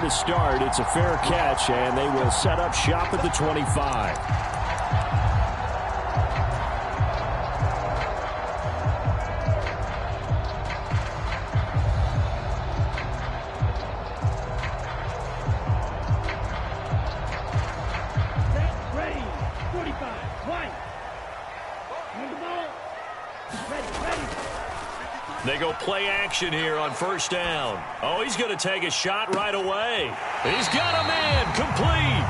the start. It's a fair catch, and they will set up shop at the 25. They go play action here on first down. Oh, he's going to take a shot right away. He's got a man complete.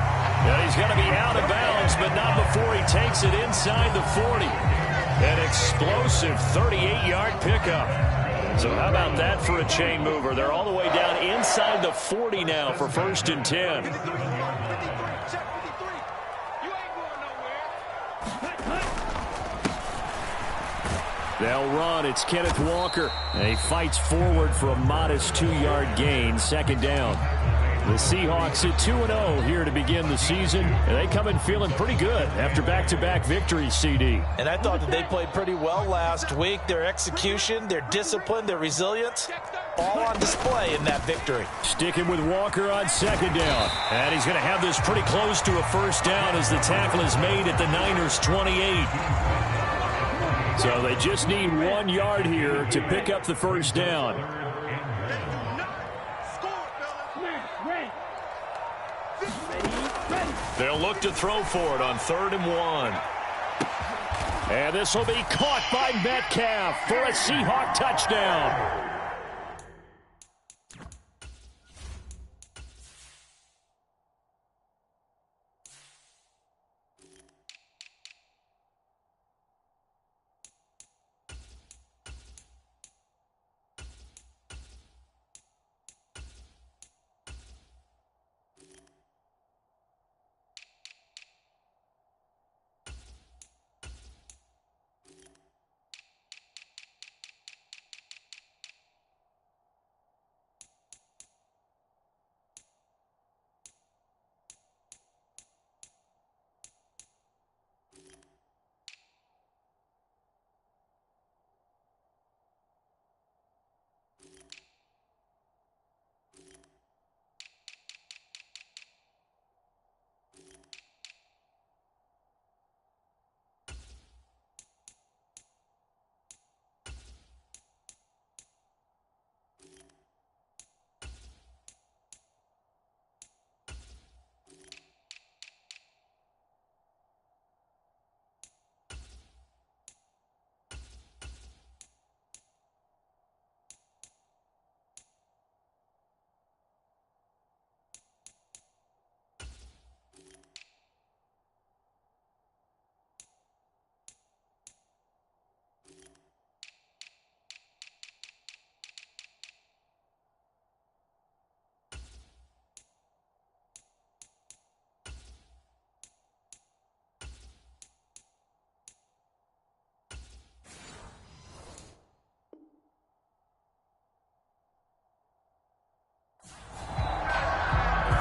Yeah, he's got to be out of bounds, but not before he takes it inside the 40. An explosive 38-yard pickup. So how about that for a chain mover? They're all the way down inside the 40 now for first and 10. They'll run. It's Kenneth Walker. And he fights forward for a modest 2-yard gain. Second down. The Seahawks at 2-0 here to begin the season. And they come in feeling pretty good after back-to-back victories, CD. And I thought that they played pretty well last week. Their execution, their discipline, their resilience, all on display in that victory. Sticking with Walker on second down. And he's going to have this pretty close to a first down as the tackle is made at the Niners' 28. So they just need 1 yard here to pick up the first down. They'll look to throw for it on 3rd and 1. And this will be caught by Metcalf for a Seahawk touchdown.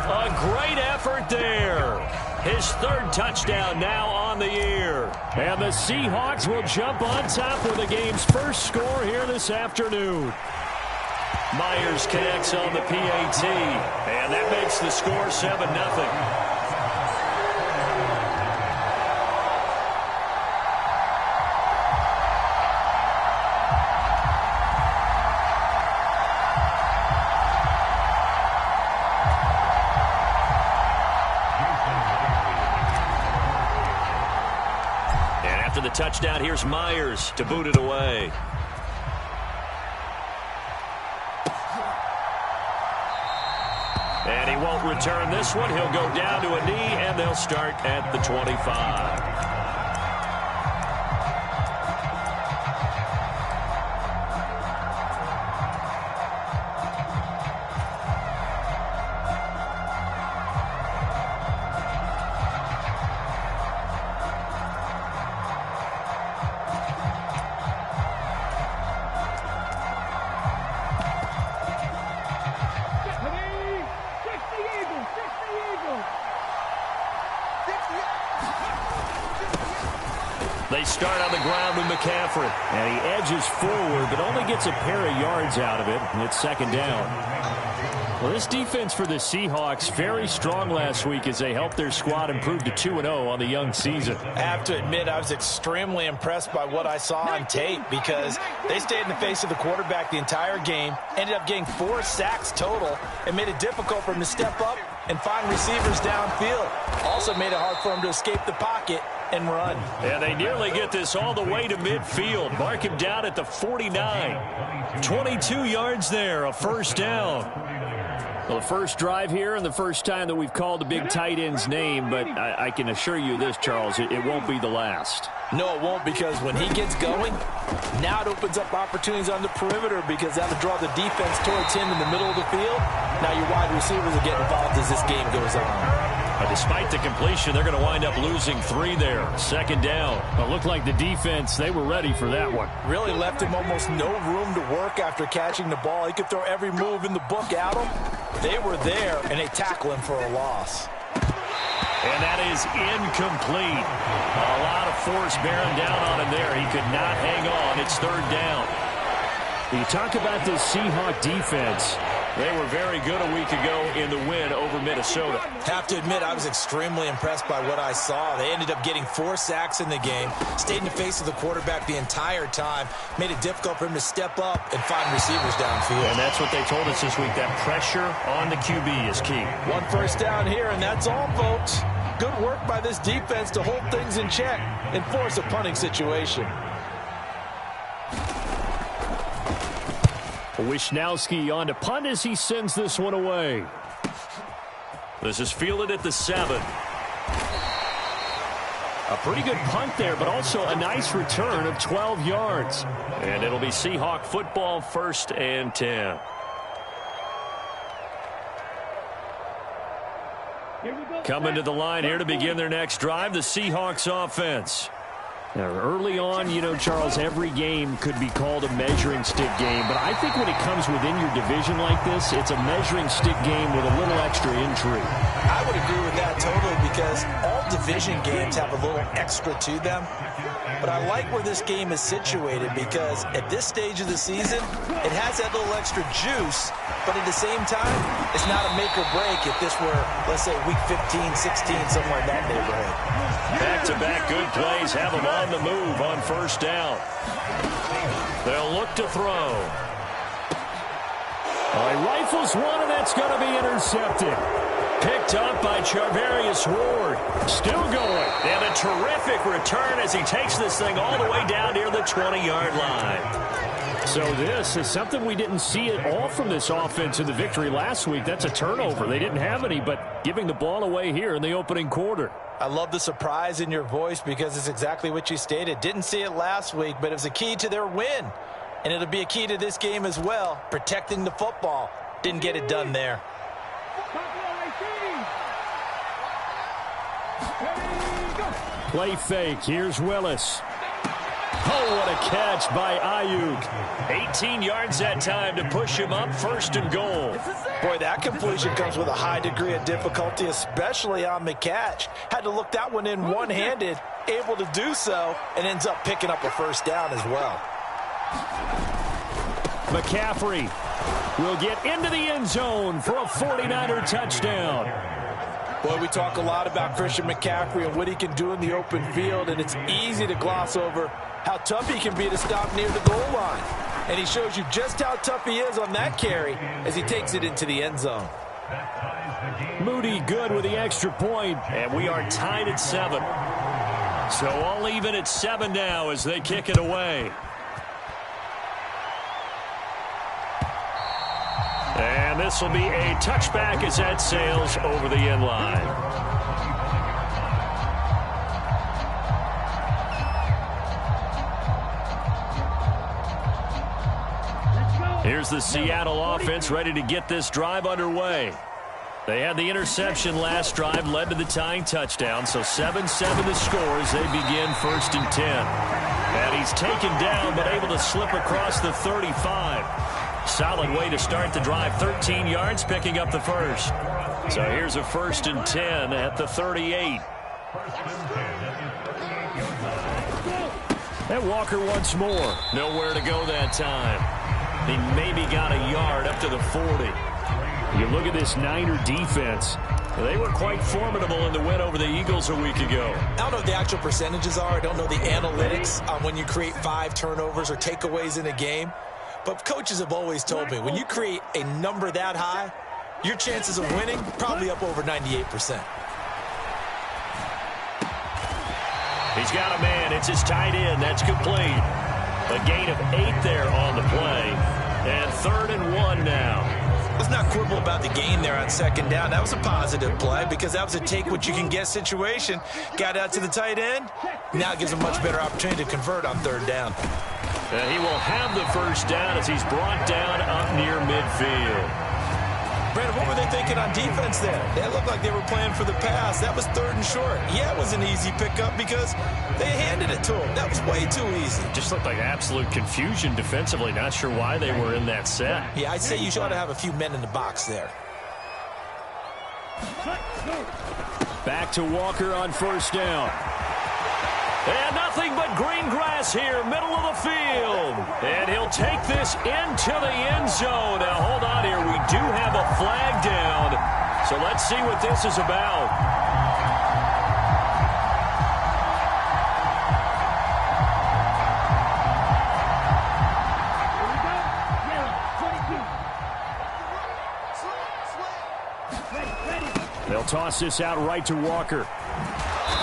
A great effort there. His 3rd touchdown now on the year. And the Seahawks will jump on top with the game's first score here this afternoon. Myers connects on the PAT. And that makes the score 7-0. The touchdown, here's Myers to boot it away. And he won't return this one. He'll go down to a knee, and they'll start at the 25. They start on the ground with McCaffrey. And he edges forward, but only gets a pair of yards out of it. And it's second down. Well, this defense for the Seahawks, very strong last week as they helped their squad improve to 2-0 on the young season. I have to admit, I was extremely impressed by what I saw on tape because they stayed in the face of the quarterback the entire game, ended up getting 4 sacks total, and made it difficult for him to step up and find receivers downfield. Also made it hard for him to escape the pocket and run. And they nearly get this all the way to midfield. Mark him down at the 49. 22 yards there, a first down. Well, the first drive here and the first time that we've called the big tight end's name, but I can assure you this, Charles, it won't be the last. No, it won't, because when he gets going, now it opens up opportunities on the perimeter because that'll draw the defense towards him in the middle of the field. Now your wide receivers will get involved as this game goes on. Despite the completion, they're going to wind up losing 3 there. Second down. It looked like the defense, they were ready for that one. Really left him almost no room to work after catching the ball. He could throw every move in the book at him. They were there, and they tackle him for a loss. And that is incomplete. A lot of force bearing down on him there. He could not hang on. It's third down. You talk about this Seahawk defense. They were very good a week ago in the win over Minnesota. Have to admit, I was extremely impressed by what I saw. They ended up getting 4 sacks in the game, stayed in the face of the quarterback the entire time, made it difficult for him to step up and find receivers downfield. And that's what they told us this week, that pressure on the QB is key. 1 first down here, and that's all, folks. Good work by this defense to hold things in check and force a punting situation. Wisnowski on to punt as he sends this one away. This is fielded at the 7. A pretty good punt there, but also a nice return of 12 yards. And it'll be Seahawk football, 1st and 10. Coming to the line here to begin their next drive, the Seahawks offense. Now, early on, you know, Charles, every game could be called a measuring stick game. But I think when it comes within your division like this, it's a measuring stick game with a little extra intrigue. I would agree with that totally because all division games have a little extra to them. But I like where this game is situated because at this stage of the season, it has that little extra juice. But at the same time, it's not a make or break if this were, let's say, week 15, 16, somewhere in that neighborhood. Back-to-back good plays have them on the move on first down. They'll look to throw. He rifles one, and that's going to be intercepted. Picked up by Charvarius Ward. Still going. And a terrific return as he takes this thing all the way down near the 20-yard line. So this is something we didn't see at all from this offense in the victory last week. That's a turnover. They didn't have any, but giving the ball away here in the opening quarter. I love the surprise in your voice because it's exactly what you stated. Didn't see it last week, but it was a key to their win. And it'll be a key to this game as well, protecting the football. Didn't get it done there. Play fake. Here's Willis. Oh, what a catch by Ayuk. 18 yards that time to push him up, 1st and goal. Boy, that completion comes with a high degree of difficulty, especially on the catch. Had to look that one in one-handed, able to do so, and ends up picking up a first down as well. McCaffrey will get into the end zone for a 49er touchdown. Boy, we talk a lot about Christian McCaffrey and what he can do in the open field, and it's easy to gloss over how tough he can be to stop near the goal line. And he shows you just how tough he is on that carry as he takes it into the end zone. Moody good with the extra point, and we are tied at 7. So all even at 7 now as they kick it away. And this will be a touchback as that sails over the end line. Here's the Seattle offense ready to get this drive underway. They had the interception last drive, led to the tying touchdown, so 7-7 the score as they begin 1st and 10. And he's taken down but able to slip across the 35. Solid way to start the drive, 13 yards, picking up the first. So here's a 1st and 10 at the 38. And Walker once more. Nowhere to go that time. He maybe got a yard up to the 40. You look at this Niner defense. They were quite formidable in the win over the Eagles a week ago. I don't know what the actual percentages are. I don't know the analytics on when you create 5 turnovers or takeaways in a game. But coaches have always told me, when you create a number that high, your chances of winning probably up over 98%. He's got a man. It's his tight end. That's complete. A gain of 8 there on the play. And 3rd and 1 now. Let's not quibble about the gain there on 2nd down. That was a positive play because that was a take-what-you-can-get situation. Got out to the tight end. Now it gives him a much better opportunity to convert on 3rd down. And he will have the 1st down as he's brought down up near midfield. Brandon, what were they thinking on defense there? They looked like they were playing for the pass. That was 3rd and short. Yeah, it was an easy pickup because they handed it to him. That was way too easy. Just looked like absolute confusion defensively. Not sure why they were in that set. Yeah, I'd say you ought to have a few men in the box there. Back to Walker on 1st down. And nothing but green grass here, middle of the field. And he'll take this into the end zone. Now, hold on here. We do have a flag down. So let's see what this is about. They'll toss this out right to Walker.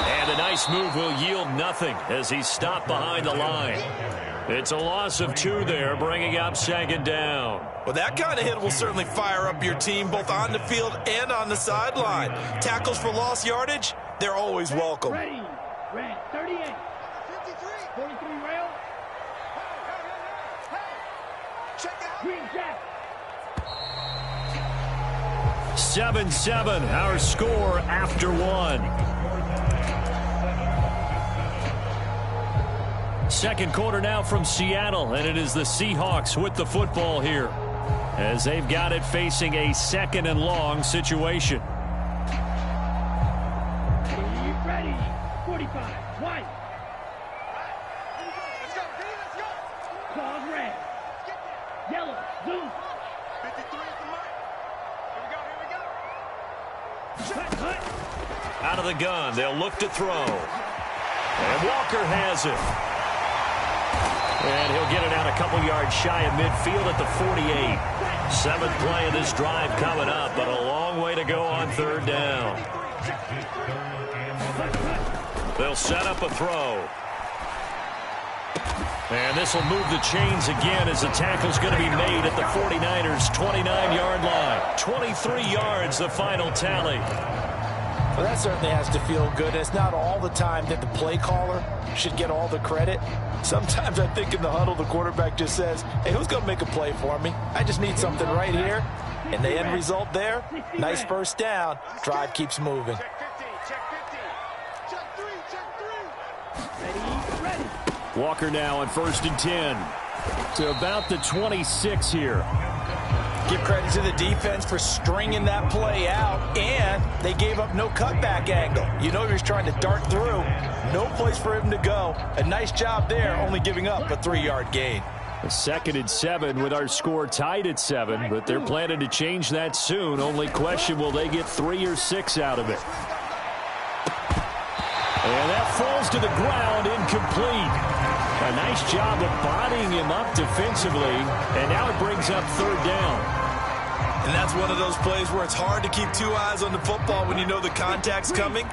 And a nice move will yield nothing as he's stopped behind the line. It's a loss of 2 there, bringing up 2nd down. Well, that kind of hit will certainly fire up your team both on the field and on the sideline. Tackles for lost yardage, they're always welcome. Ready, red, 38, 53, 43 rail. Check out. Green jack. 7-7, our score after 1. 2nd quarter now from Seattle, and it is the Seahawks with the football here as they've got it facing a 2nd and long situation. Ready, 45, white. Let's go, let's go. Claws red. Yellow, blue. 53 at the mark. Here we go. Cut. Out of the gun, they'll look to throw. And Walker has it. And he'll get it out a couple yards shy of midfield at the 48. 7th play of this drive coming up, but a long way to go on 3rd down. They'll set up a throw. And this will move the chains again as the tackle's going to be made at the 49ers' 29-yard line. 23 yards, the final tally. Well, that certainly has to feel good. It's not all the time that the play caller should get all the credit. Sometimes I think in the huddle, the quarterback just says, hey, who's going to make a play for me? I just need something right here. And the end result there, nice 1st down. Drive keeps moving. Check 50, check 3, check 3. Ready. Walker now on 1st and 10 to about the 26 here. Give credit to the defense for stringing that play out, and they gave up no cutback angle. You know he was trying to dart through. No place for him to go. A nice job there, only giving up a 3-yard gain. A 2nd and 7 with our score tied at 7, but they're planning to change that soon. Only question, will they get 3 or 6 out of it? And that falls to the ground, incomplete. A nice job of bodying him up defensively, and now it brings up 3rd down. And that's one of those plays where it's hard to keep 2 eyes on the football when you know the contact's coming,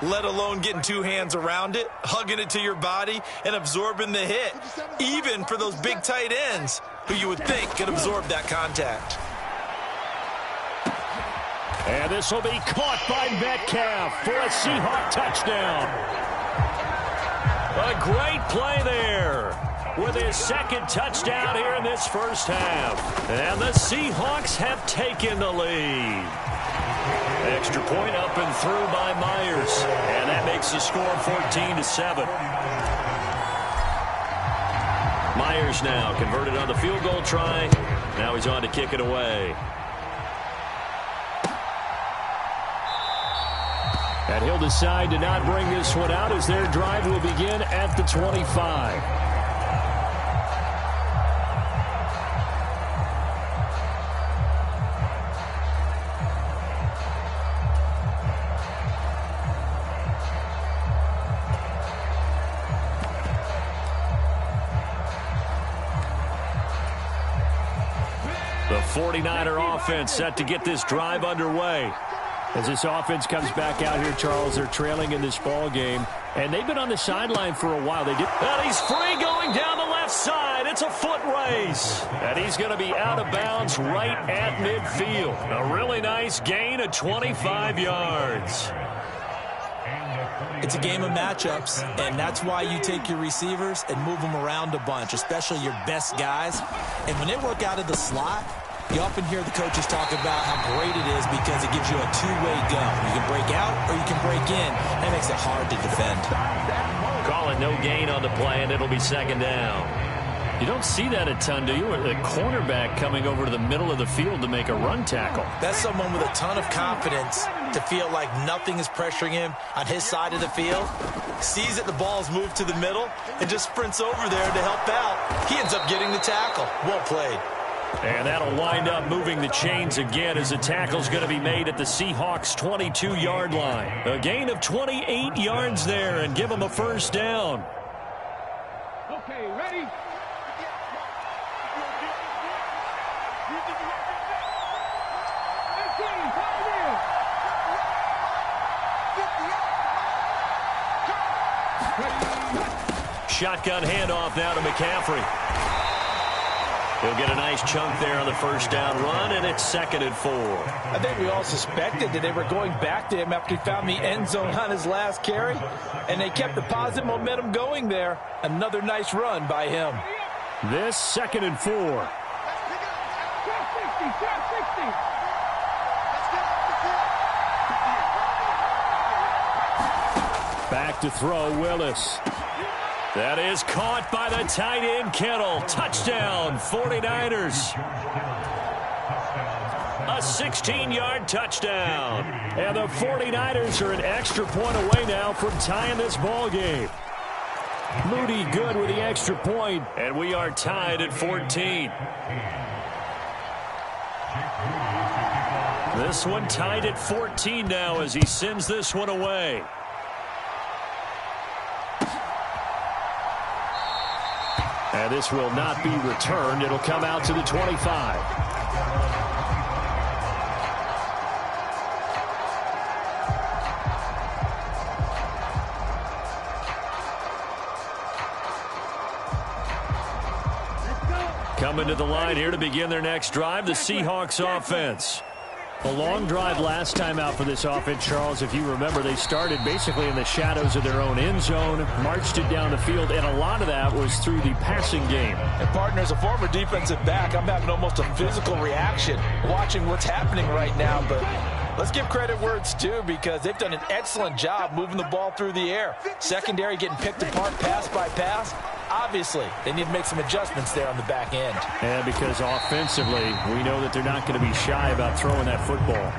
let alone getting 2 hands around it, hugging it to your body, and absorbing the hit, even for those big tight ends who you would think could absorb that contact. And this will be caught by Metcalf for a Seahawk touchdown. A great play there with his 2nd touchdown here in this 1st half. And the Seahawks have taken the lead. Extra point up and through by Myers. And that makes the score 14-7. Myers now converted on the field goal try. Now he's on to kick it away. And he'll decide to not bring this one out as their drive will begin at the 25. 49er offense set to get this drive underway. As this offense comes back out here, Charles, they're trailing in this ball game, and they've been on the sideline for a while. And he's free going down the left side. It's a foot race. And he's going to be out of bounds right at midfield. A really nice gain of 25 yards. It's a game of matchups, and that's why you take your receivers and move them around a bunch, especially your best guys. And when they work out of the slot, you often hear the coaches talk about how great it is because it gives you a two-way go. You can break out or you can break in. That makes it hard to defend. Calling no gain on the play, and it'll be second down. You don't see that a ton, do you? A cornerback coming over to the middle of the field to make a run tackle. That's someone with a ton of confidence to feel like nothing is pressuring him on his side of the field. Sees that the ball is moved to the middle and just sprints over there to help out. He ends up getting the tackle. Well played. And that'll wind up moving the chains again as the tackle's going to be made at the Seahawks' 22-yard line. A gain of 28 yards there and give them a first down. Okay, ready? Shotgun handoff now to McCaffrey. He'll get a nice chunk there on the first down run, and it's 2nd and 4. I think we all suspected that they were going back to him after he found the end zone on his last carry, and they kept the positive momentum going there. Another nice run by him. This 2nd and 4. Back to throw, Willis. That is caught by the tight end, Kittle. Touchdown, 49ers. A 16-yard touchdown. And the 49ers are an extra point away now from tying this ball game. Moody good with the extra point. And we are tied at 14. This one tied at 14 now as he sends this one away. And this will not be returned. It'll come out to the 25. Coming to the line here to begin their next drive, the Seahawks offense. A long drive last time out for this offense, Charles. If you remember, they started basically in the shadows of their own end zone, marched it down the field, and a lot of that was through the passing game. And partner, as a former defensive back, I'm having almost a physical reaction watching what's happening right now. But let's give credit where it's due because they've done an excellent job moving the ball through the air. Secondary getting picked apart pass by pass. Obviously, they need to make some adjustments there on the back end. And because offensively, we know that they're not going to be shy about throwing that football.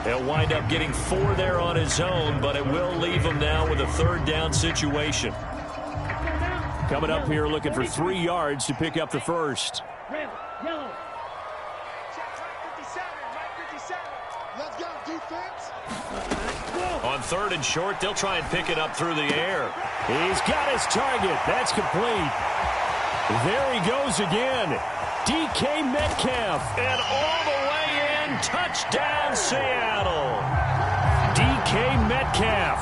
He'll wind up getting 4 there on his own, but it will leave him now with a 3rd down situation. Coming up here looking for 3 yards to pick up the first. Red, yellow. Let's go, defense. On 3rd and short, they'll try and pick it up through the air. He's got his target. That's complete. There he goes again. DK Metcalf. And all the way in, touchdown Seattle. DK Metcalf.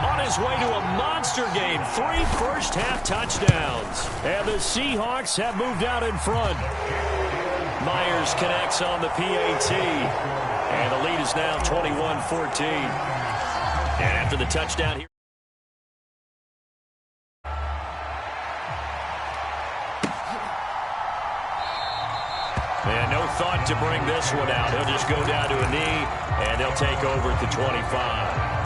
On his way to a monster game, 3 first-half touchdowns. And the Seahawks have moved out in front. Myers connects on the PAT. And the lead is now 21-14. And after the touchdown here. And no thought to bring this one out. He'll just go down to a knee, and they'll take over at the 25.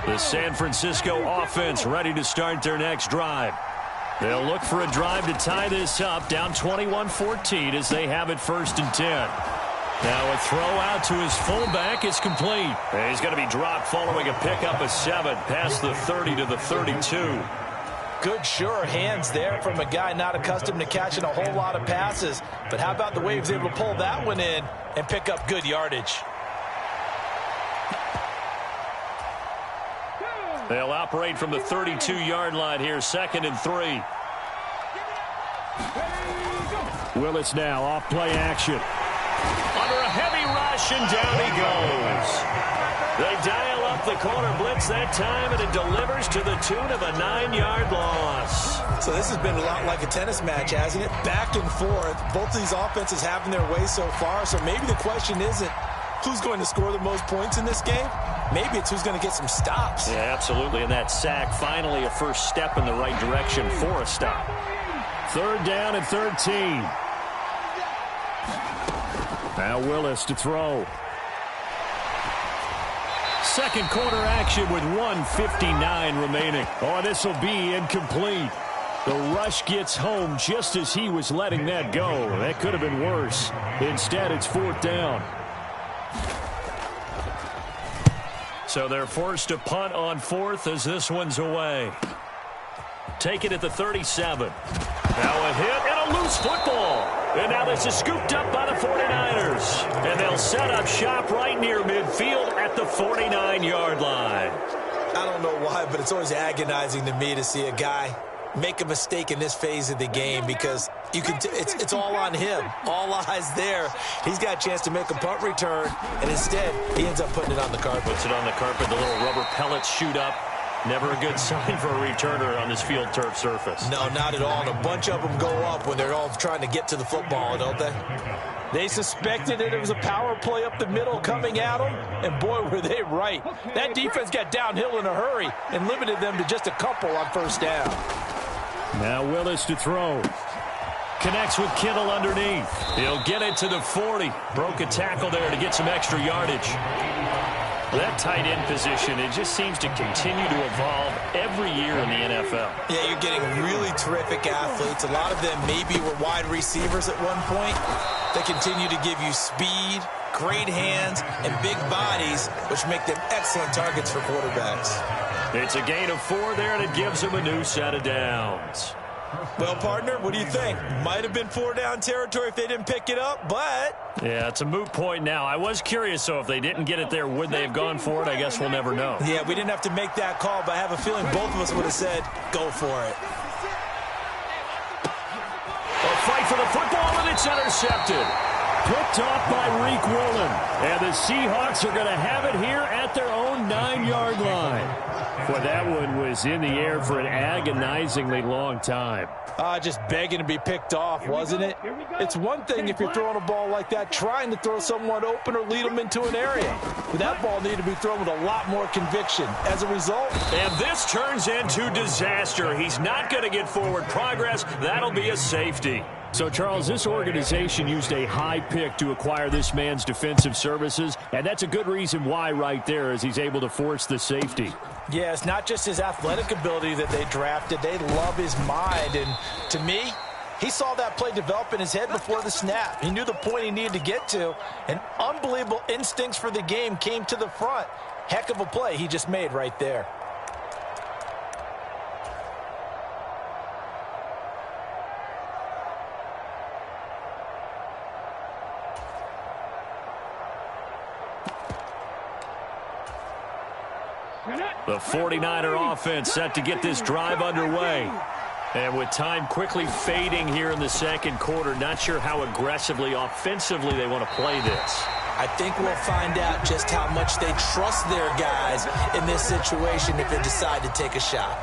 The San Francisco offense ready to start their next drive. They'll look for a drive to tie this up, down 21-14 as they have it 1st and 10. Now a throw out to his fullback is complete. And he's going to be dropped following a pickup of 7 past the 30 to the 32. Good, sure hands there from a guy not accustomed to catching a whole lot of passes. But how about the way he was able to pull that one in and pick up good yardage? They'll operate from the 32-yard line here, 2nd and 3. Willis now off play action. Under a heavy rush, and down he goes. They dial up the corner blitz that time, and it delivers to the tune of a 9-yard loss. So this has been a lot like a tennis match, hasn't it? Back and forth. Both of these offenses having their way so far. So maybe the question isn't who's going to score the most points in this game. Maybe it's who's going to get some stops. Yeah, absolutely. And that sack, finally a first step in the right direction for a stop. 3rd down and 13. Now Willis to throw. Second quarter action with 1:59 remaining. Oh, this will be incomplete. The rush gets home just as he was letting that go. That could have been worse. Instead, it's 4th down. So they're forced to punt on 4th as this one's away. Take it at the 37. Now a hit and a loose football. And now this is scooped up by the 49ers. And they'll set up shop right near midfield at the 49-yard line. I don't know why, but it's always agonizing to me to see a guy make a mistake in this phase of the game because you can it's all on him. All eyes there. He's got a chance to make a punt return, and instead he ends up putting it on the carpet. Puts it on the carpet. The little rubber pellets shoot up. Never a good sign for a returner on this field turf surface. No, not at all. And a bunch of them go up when they're all trying to get to the football, don't they? They suspected it was a power play up the middle coming at them, and boy, were they right. That defense got downhill in a hurry and limited them to just a couple on 1st down. Now Willis to throw. Connects with Kittle underneath. He'll get it to the 40. Broke a tackle there to get some extra yardage. That tight end position, it just seems to continue to evolve every year in the NFL. Yeah, you're getting really terrific athletes. A lot of them maybe were wide receivers at one point. They continue to give you speed, great hands, and big bodies, which make them excellent targets for quarterbacks. It's a gain of 4 there, and it gives them a new set of downs. Well, partner, what do you think? Might have been 4-down territory if they didn't pick it up, but... Yeah, it's a moot point now. I was curious, so if they didn't get it there, would they have gone for it? I guess we'll never know. Yeah, we didn't have to make that call, but I have a feeling both of us would have said, go for it. A fight for the football, and it's intercepted. Picked off by Reek Woolen. And the Seahawks are going to have it here at their own 9-yard line. Boy, that one was in the air for an agonizingly long time. Just begging to be picked off, wasn't it? It's one thing if you're throwing a ball like that, trying to throw someone open or lead them into an area. But that ball needed to be thrown with a lot more conviction. As a result... And this turns into disaster. He's not going to get forward progress. That'll be a safety. So, Charles, this organization used a high pick to acquire this man's defensive services, and that's a good reason why right there as he's able to force the safety. Yeah, it's not just his athletic ability that they drafted. They love his mind, and to me, he saw that play develop in his head before the snap. He knew the point he needed to get to, and unbelievable instincts for the game came to the front. Heck of a play he just made right there. The 49er offense set to get this drive underway. And with time quickly fading here in the second quarter, not sure how aggressively, offensively they want to play this. I think we'll find out just how much they trust their guys in this situation if they decide to take a shot.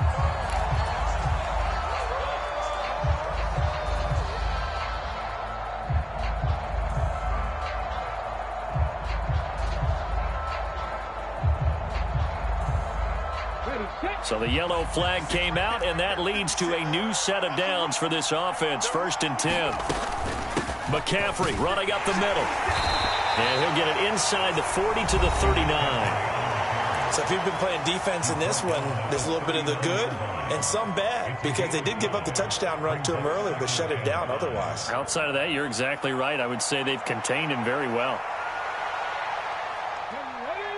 So the yellow flag came out, and that leads to a new set of downs for this offense. 1st and 10. McCaffrey running up the middle. And he'll get it inside the 40 to the 39. So if you've been playing defense in this one, there's a little bit of the good and some bad, because they did give up the touchdown run to him earlier, but shut it down otherwise. Outside of that, you're exactly right. I would say they've contained him very well.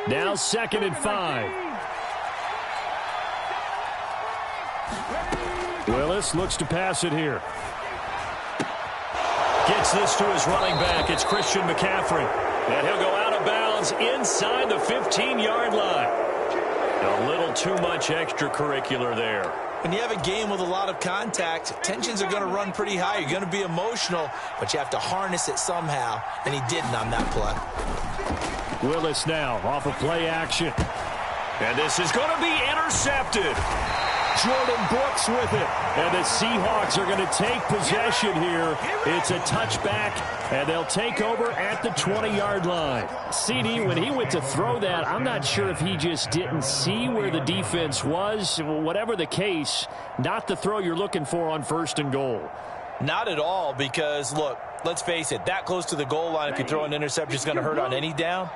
Now 2nd and 5. Willis looks to pass it here. Gets this to his running back. It's Christian McCaffrey. And he'll go out of bounds inside the 15-yard line. A little too much extracurricular there. When you have a game with a lot of contact, tensions are going to run pretty high. You're going to be emotional, but you have to harness it somehow, and he didn't on that play. Willis now off of play action. And this is going to be intercepted. Jordan Brooks with it. And the Seahawks are going to take possession here. It's a touchback, and they'll take over at the 20-yard line. CD, when he went to throw that, I'm not sure if he just didn't see where the defense was. Whatever the case, not the throw you're looking for on 1st and goal. Not at all, because, look, let's face it, that close to the goal line, if you throw an interception, it's going to hurt on any down.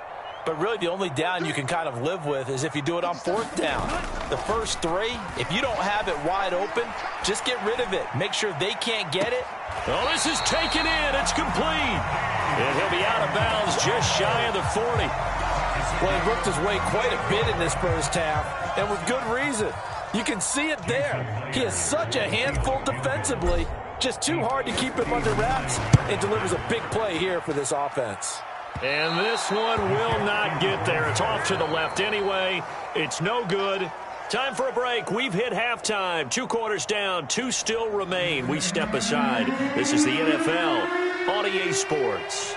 But really, the only down you can kind of live with is if you do it on 4th down. The first 3, if you don't have it wide open, just get rid of it. Make sure they can't get it. Oh, this is taken in. It's complete. And he'll be out of bounds just shy of the 40. Well, he worked his way quite a bit in this first half, and with good reason. You can see it there. He is such a handful defensively. Just too hard to keep him under wraps. It delivers a big play here for this offense. And this one will not get there. It's off to the left anyway. It's no good. Time for a break. We've hit halftime. 2 quarters down. 2 still remain. We step aside. This is the NFL on EA Sports.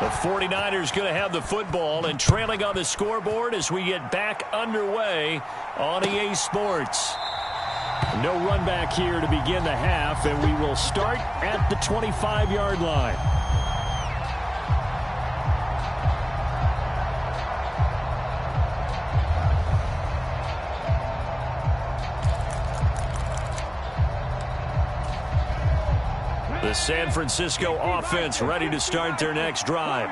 The 49ers going to have the football and trailing on the scoreboard as we get back underway on EA Sports. No run back here to begin the half, and we will start at the 25-yard line. The San Francisco offense ready to start their next drive.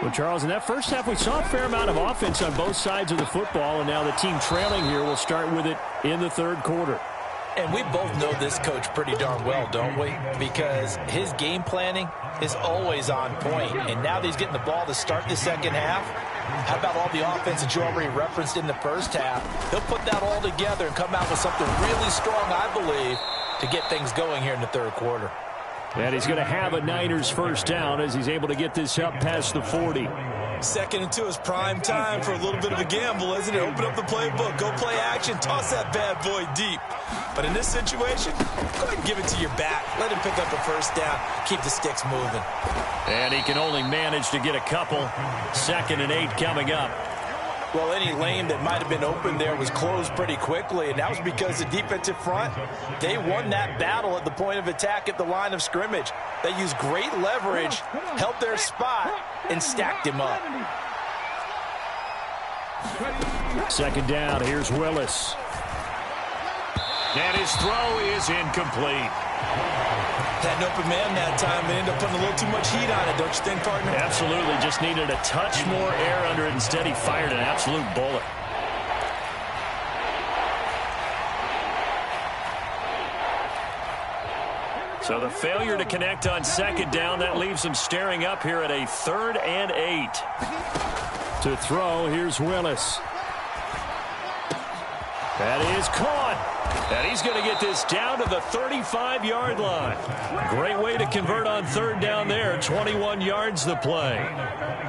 Well, Charles, in that first half, we saw a fair amount of offense on both sides of the football, and now the team trailing here will start with it in the 3rd quarter. And we both know this coach pretty darn well, don't we? Because his game planning is always on point. And now that he's getting the ball to start the second half, how about all the offense that you already referenced in the first half? He'll put that all together and come out with something really strong, I believe, to get things going here in the 3rd quarter. And he's going to have a Niners first down as he's able to get this up past the 40. 2nd and 2 is prime time for a little bit of a gamble, isn't it? Open up the playbook, go play action, toss that bad boy deep. But in this situation, go ahead and give it to your back. Let him pick up the first down. Keep the sticks moving. And he can only manage to get a couple. 2nd and 8 coming up. Well, any lane that might have been open there was closed pretty quickly, and that was because the defensive front, they won that battle at the point of attack at the line of scrimmage. They used great leverage, held their spot, and stacked him up. 2nd down, here's Willis. And his throw is incomplete. Had an open man that time. They ended up putting a little too much heat on it, don't you think, partner? Absolutely. Just needed a touch more air under it. Instead, he fired an absolute bullet. So the failure to connect on 2nd down, that leaves him staring up here at a 3rd and 8. To throw, here's Willis. That is caught. And he's going to get this down to the 35-yard line. Great way to convert on 3rd down there. 21 yards the play.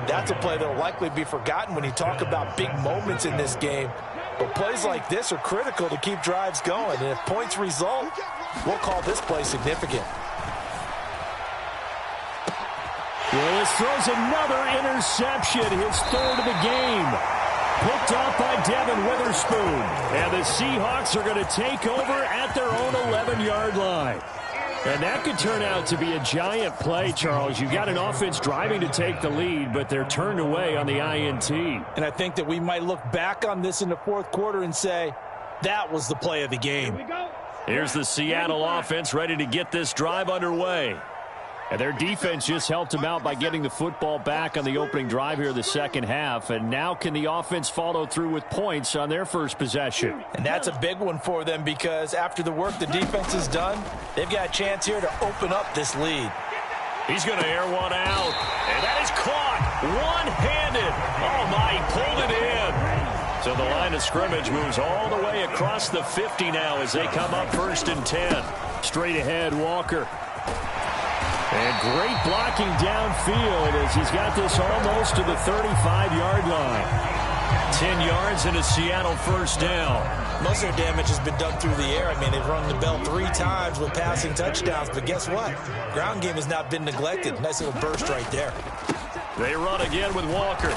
That's a play that will likely be forgotten when you talk about big moments in this game. But plays like this are critical to keep drives going. And if points result, we'll call this play significant. Willis throws another interception, his 3rd of the game. Picked off by Devin Witherspoon. And the Seahawks are going to take over at their own 11-yard line. And that could turn out to be a giant play, Charles. You've got an offense driving to take the lead, but they're turned away on the INT. And I think that we might look back on this in the 4th quarter and say, that was the play of the game. Here's the Seattle offense ready to get this drive underway. And their defense just helped them out by getting the football back on the opening drive here in the 2nd half. And now can the offense follow through with points on their first possession? And that's a big one for them because after the work the defense has done, they've got a chance here to open up this lead. He's going to air one out. And that is caught one-handed. Oh, my, he pulled it in. So the line of scrimmage moves all the way across the 50 now as they come up 1st and 10. Straight ahead, Walker. And great blocking downfield as he's got this almost to the 35-yard line. 10 yards and a Seattle first down. Most of their damage has been done through the air. I mean, they've rung the bell 3 times with passing touchdowns, but guess what? Ground game has not been neglected. Nice little burst right there. They run again with Walker.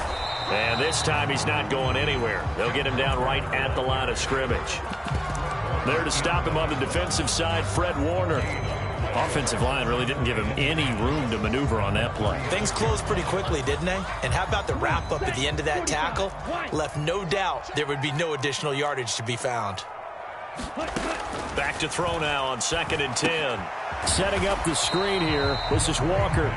And this time he's not going anywhere. They'll get him down right at the line of scrimmage. There to stop him on the defensive side, Fred Warner. Offensive line really didn't give him any room to maneuver on that play. Things closed pretty quickly, didn't they? And how about the wrap-up at the end of that tackle? Left no doubt there would be no additional yardage to be found. Back to throw now on 2nd and 10. Setting up the screen here. This is Walker.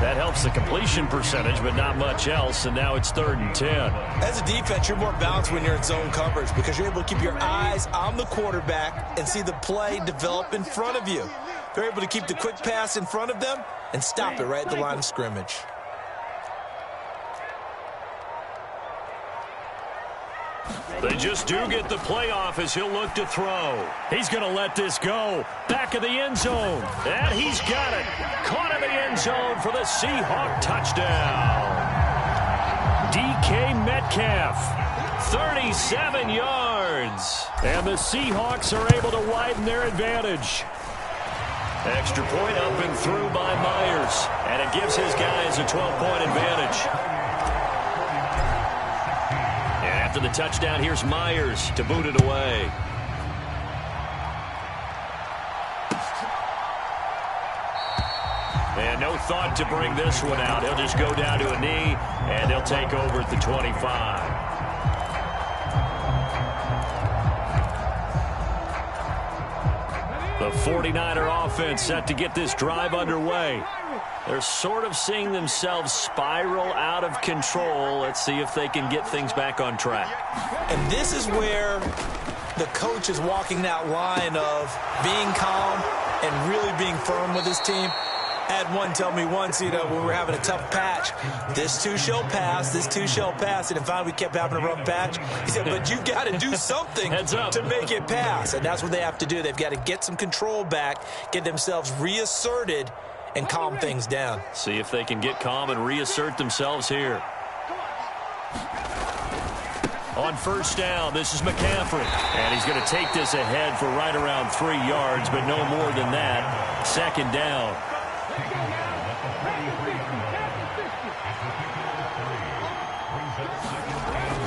That helps the completion percentage, but not much else, and now it's 3rd and 10. As a defense, you're more balanced when you're in zone coverage because you're able to keep your eyes on the quarterback and see the play develop in front of you. They're able to keep the quick pass in front of them and stop it right at the line of scrimmage. They just do get the playoff as he'll look to throw. He's going to let this go. Back of the end zone. And he's got it. Caught in the end zone for the Seahawk touchdown. DK Metcalf. 37 yards. And the Seahawks are able to widen their advantage. Extra point up and through by Myers. And it gives his guys a 12-point advantage. And after the touchdown, here's Myers to boot it away. And no thought to bring this one out. He'll just go down to a knee, and they'll take over at the 25. The 49er offense set to get this drive underway. They're sort of seeing themselves spiral out of control. Let's see if they can get things back on track. And this is where the coach is walking that line of being calm and really being firm with his team. I had one tell me once, when we were having a tough patch, this too shall pass, this too shall pass. And finally we kept having a rough patch. He said, but you've got to do something to make it pass. And that's what they have to do. They've got to get some control back, get themselves reasserted, and calm things down. See if they can get calm and reassert themselves here. On first down, this is McCaffrey. And he's going to take this ahead for right around 3 yards, but no more than that. 2nd down.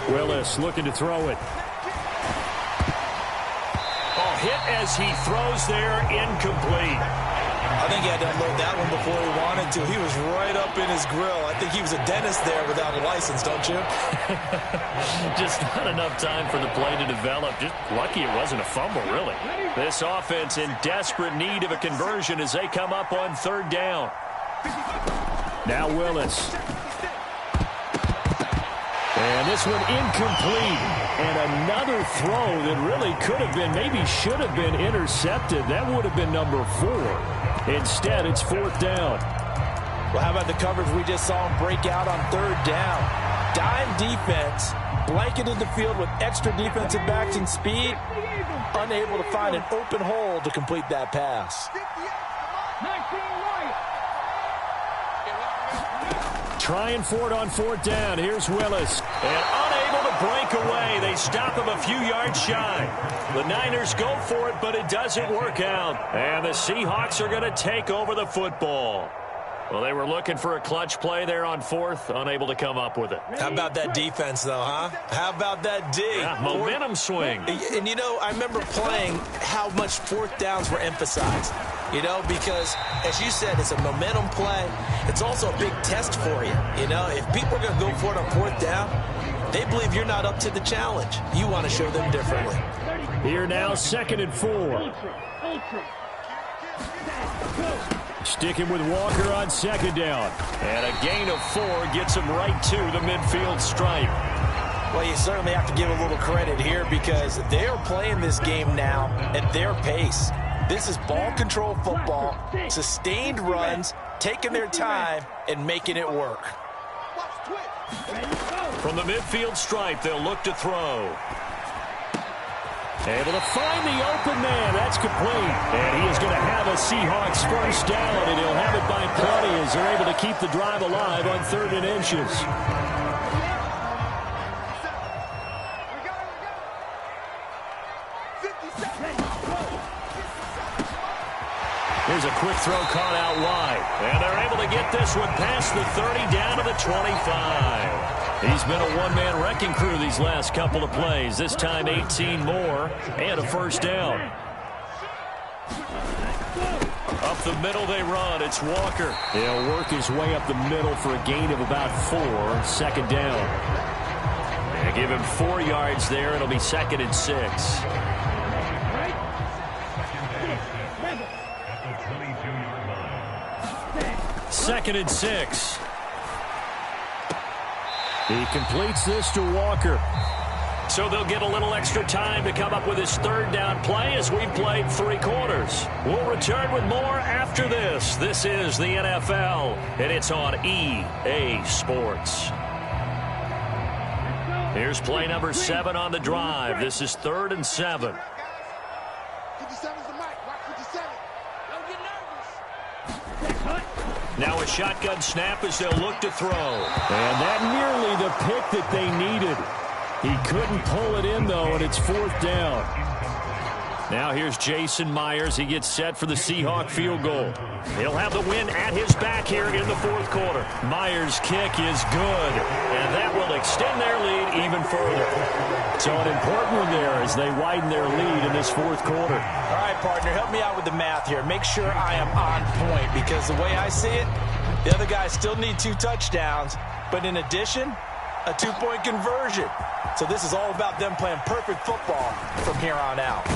Willis looking to throw it. Oh, hit as he throws there, incomplete. I think he had to unload that one before he wanted to. He was right up in his grill. I think he was a dentist there without a license, don't you? Just not enough time for the play to develop. Just lucky it wasn't a fumble, really. This offense in desperate need of a conversion as they come up on 3rd down. Now Willis. And this one incomplete. And another throw that really could have been, maybe should have been intercepted. That would have been number 4. Instead, it's 4th down. Well, how about the coverage we just saw him break out on 3rd down? Dime defense, blanketed the field with extra defensive backs and speed, unable to find an open hole to complete that pass. Trying for it on 4th down. Here's Willis. And unable to break away. They stop him a few yards shy. The Niners go for it, but it doesn't work out. And the Seahawks are going to take over the football. Well, they were looking for a clutch play there on 4th, unable to come up with it. How about that defense, though, huh? How about that D? Yeah, momentum swing. And, I remember playing how much 4th downs were emphasized. Because, as you said, it's a momentum play. It's also a big test for you. If people are going to go for it on 4th down, they believe you're not up to the challenge. You want to show them differently. Here now, 2nd and 4. Sticking with Walker on 2nd down. And a gain of 4 gets him right to the midfield stripe. Well, you certainly have to give a little credit here because they're playing this game now at their pace. This is ball control football, sustained runs, taking their time, and making it work. From the midfield stripe, they'll look to throw. Able to find the open man. That's complete. And he is going to have a Seahawks first down, and he'll have it by plenty as they're able to keep the drive alive on 3rd and inches. Here's a quick throw caught out wide. And they're able to get this one past the 30 down to the 25. He's been a one-man wrecking crew these last couple of plays. This time 18 more and a first down. Up the middle they run. It's Walker. He'll work his way up the middle for a gain of about 4. Second down. And give him 4 yards there. It'll be 2nd and 6. Second and 6. He completes this to Walker. So they'll get a little extra time to come up with his third down play as we've played 3 quarters. We'll return with more after this. This is the NFL, and it's on EA Sports. Here's play number 7 on the drive. This is 3rd and 7. 57's the mic. Watch 57. Don't get nervous. Now a shotgun snap as they'll look to throw. And that nearly the pick that they needed. He couldn't pull it in, though, and it's 4th down. Now here's Jason Myers. He gets set for the Seahawk field goal. He'll have the win at his back here in the 4th quarter. Myers' kick is good, and that will extend their lead even further. So an important one there as they widen their lead in this 4th quarter. All right, partner, help me out with the math here. Make sure I am on point because the way I see it, the other guys still need 2 touchdowns, but in addition, a 2-point conversion. So this is all about them playing perfect football from here on out.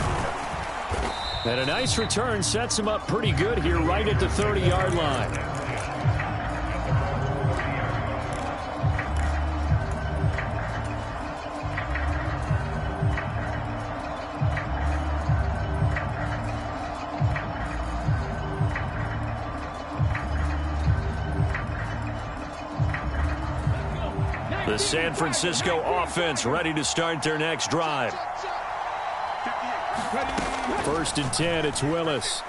And a nice return sets him up pretty good here right at the 30-yard line. The San Francisco offense ready to start their next drive. 1st and 10, it's Willis.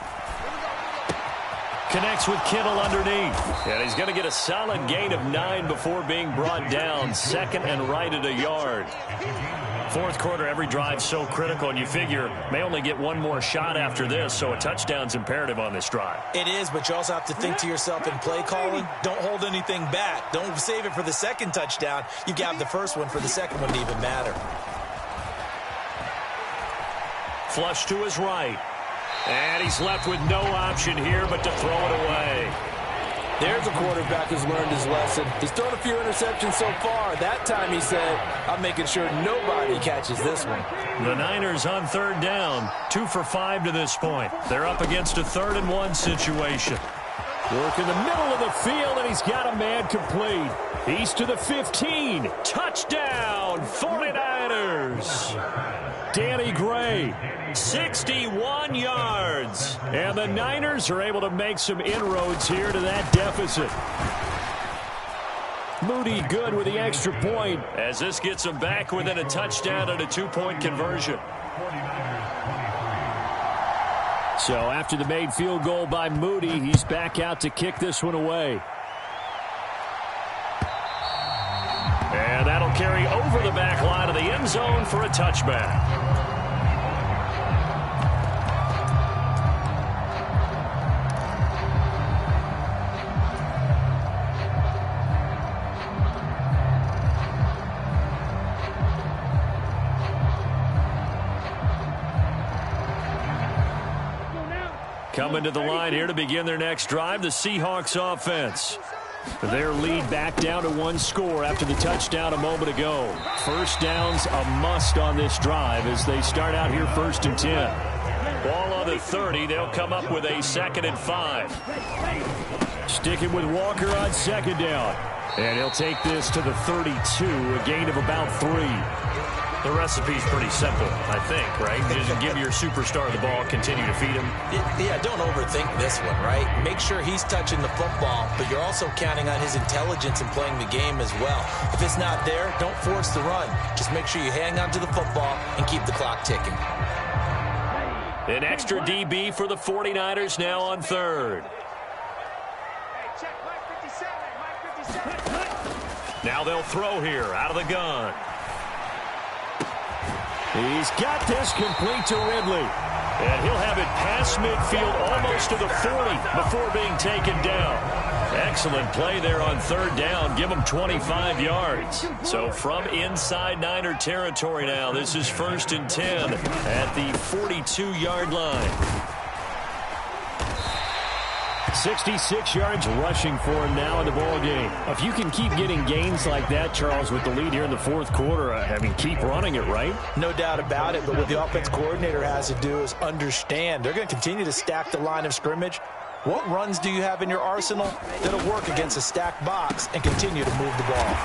Connects with Kittle underneath. And he's going to get a solid gain of 9 before being brought down. 2nd and right at a yard. 4th quarter, every drive's so critical, and you figure may only get 1 more shot after this, so a touchdown's imperative on this drive. It is, but you also have to think to yourself in play calling, don't hold anything back. Don't save it for the 2nd touchdown. You got the 1st one for the 2nd one to even matter. Flush to his right. And he's left with no option here but to throw it away. There's a quarterback who's learned his lesson. He's thrown a few interceptions so far. That time he said, I'm making sure nobody catches this one. The Niners on 3rd down. 2 for 5 to this point. They're up against a 3rd and 1 situation. Work in the middle of the field, and he's got a man complete. He's to the 15. Touchdown, 49ers. Danny Gray. 61 yards. And the Niners are able to make some inroads here to that deficit. Moody good with the extra point. As this gets them back within a touchdown and a 2-point conversion. So after the made field goal by Moody, he's back out to kick this one away. And that'll carry over the back line of the end zone for a touchback. Coming to the line here to begin their next drive, the Seahawks offense. Their lead back down to 1 score after the touchdown a moment ago. 1st down's a must on this drive as they start out here 1st and 10. Ball on the 30. They'll come up with a 2nd and 5. Sticking with Walker on 2nd down. And he'll take this to the 32, a gain of about 3. The recipe's pretty simple, I think, right? Just give your superstar the ball, continue to feed him. Yeah, don't overthink this one, right? Make sure he's touching the football, but you're also counting on his intelligence in playing the game as well. If it's not there, don't force the run. Just make sure you hang on to the football and keep the clock ticking. An extra DB for the 49ers now on 3rd. Now they'll throw here out of the gun. He's got this complete to Ridley. And he'll have it past midfield almost to the 40 before being taken down. Excellent play there on third down. Give him 25 yards. So from inside Niner territory now, this is 1st and 10 at the 42-yard line. 66 yards rushing for him now in the ball game. If you can keep getting gains like that, Charles, with the lead here in the fourth quarter, I mean, keep running it, right? No doubt about it, but what the offense coordinator has to do is understand. They're going to continue to stack the line of scrimmage. What runs do you have in your arsenal that'll work against a stacked box and continue to move the ball?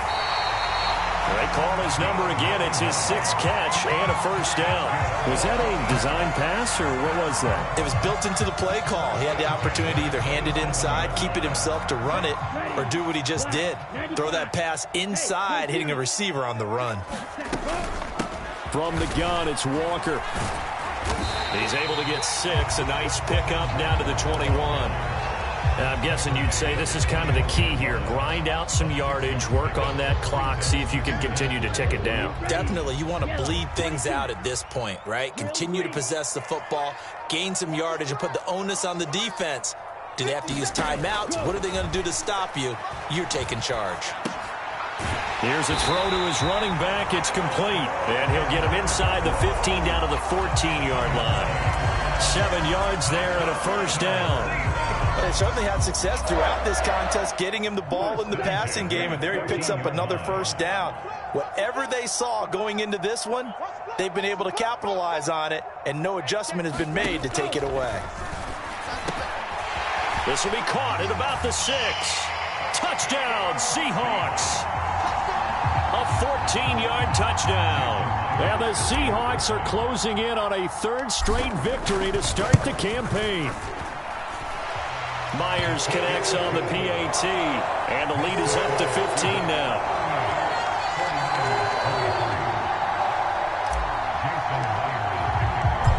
They call his number again. It's his 6th catch and a first down. Was that a design pass, or what was that? It was built into the play call. He had the opportunity to either hand it inside, keep it himself to run it, or do what he just did. Throw that pass inside, hitting a receiver on the run. From the gun, it's Walker. He's able to get 6. A nice pickup down to the 21. I'm guessing you'd say this is kind of the key here. Grind out some yardage, work on that clock, see if you can continue to tick it down. Definitely. You want to bleed things out at this point, right? Continue to possess the football, gain some yardage, and put the onus on the defense. Do they have to use timeouts? What are they going to do to stop you? You're taking charge. Here's a throw to his running back. It's complete. And he'll get him inside the 15 down to the 14-yard line. 7 yards there and a first down. They certainly had success throughout this contest, getting him the ball in the passing game, and there he picks up another first down. Whatever they saw going into this one, they've been able to capitalize on it, and no adjustment has been made to take it away. This will be caught at about the 6. Touchdown, Seahawks. A 14-yard touchdown. And the Seahawks are closing in on a 3rd straight victory to start the campaign. Myers connects on the PAT, and the lead is up to 15 now.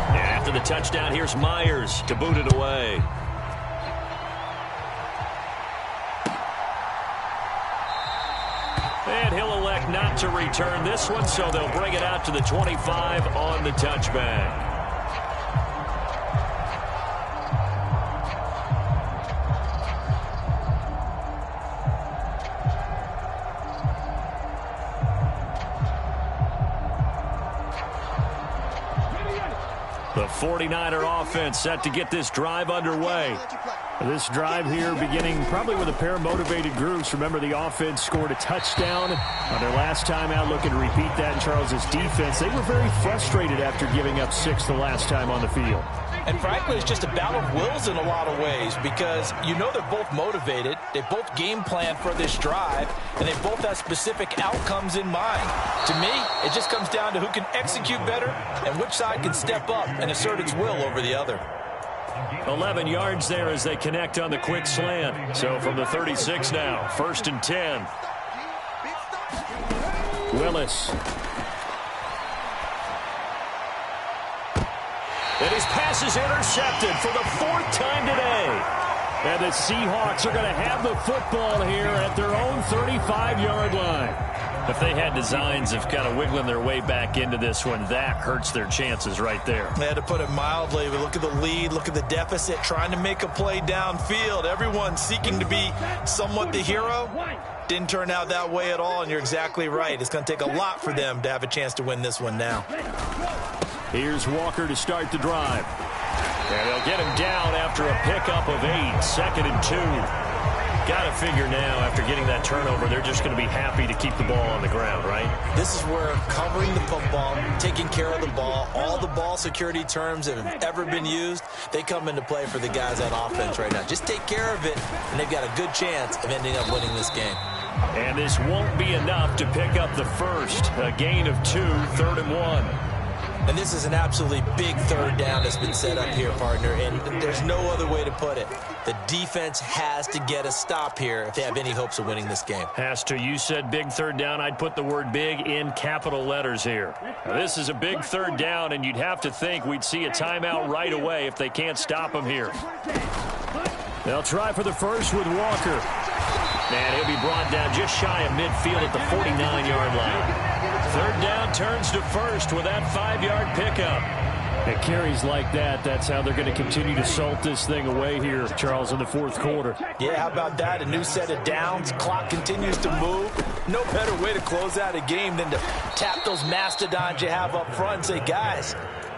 And after the touchdown, here's Myers to boot it away. And he'll elect not to return this one, so they'll bring it out to the 25 on the touchback. The 49er offense set to get this drive underway. This drive here beginning probably with a pair of motivated groups. Remember, the offense scored a touchdown on their last time out. Looking to repeat that in Charles's defense. They were very frustrated after giving up 6 the last time on the field. And frankly, it's just a battle of wills in a lot of ways, because you know they're both motivated. They both game plan for this drive, and they both have specific outcomes in mind. To me, it just comes down to who can execute better and which side can step up and assert its will over the other. 11 yards there as they connect on the quick slant. So from the 36 now, 1st and 10. Willis. And his pass is intercepted for the 4th time today. And the Seahawks are going to have the football here at their own 35-yard line. If they had designs of kind of wiggling their way back into this one, that hurts their chances right there. They had to put it mildly. But look at the lead, look at the deficit, trying to make a play downfield. Everyone seeking to be somewhat the hero. Didn't turn out that way at all, and you're exactly right. It's going to take a lot for them to have a chance to win this one now. Here's Walker to start the drive. And they'll get him down after a pickup of 8, 2nd and 2. Got to figure now, after getting that turnover, they're just going to be happy to keep the ball on the ground, right? This is where covering the football, taking care of the ball, all the ball security terms that have ever been used, they come into play for the guys on offense right now. Just take care of it, and they've got a good chance of ending up winning this game. And this won't be enough to pick up the first. A gain of 2, 3rd and 1. And this is an absolutely big 3rd down that's been set up here, partner, and there's no other way to put it. The defense has to get a stop here if they have any hopes of winning this game. Has to. You said big 3rd down. I'd put the word big in capital letters here. Now, this is a big 3rd down, and you'd have to think we'd see a timeout right away if they can't stop him here. They'll try for the first with Walker. And he'll be brought down just shy of midfield at the 49-yard line. Third down turns to first with that 5-yard pickup. At carries like that, that's how they're going to continue to salt this thing away here, Charles, in the fourth quarter. Yeah, how about that? A new set of downs. Clock continues to move. No better way to close out a game than to tap those mastodons you have up front and say, guys,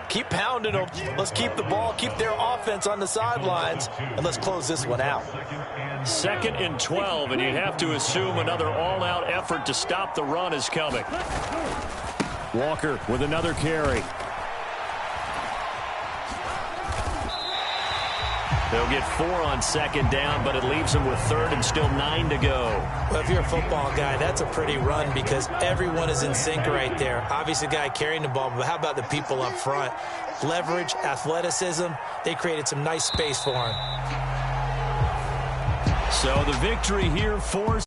keep pounding them. Let's keep the ball, keep their offense on the sidelines, and let's close this one out. 2nd and 12, and you'd have to assume another all-out effort to stop the run is coming. Walker with another carry. They'll get 4 on 2nd down, but it leaves them with 3rd and still 9 to go. Well, if you're a football guy, that's a pretty run because everyone is in sync right there. Obviously, the guy carrying the ball, but how about the people up front? Leverage, athleticism, they created some nice space for him. So the victory here for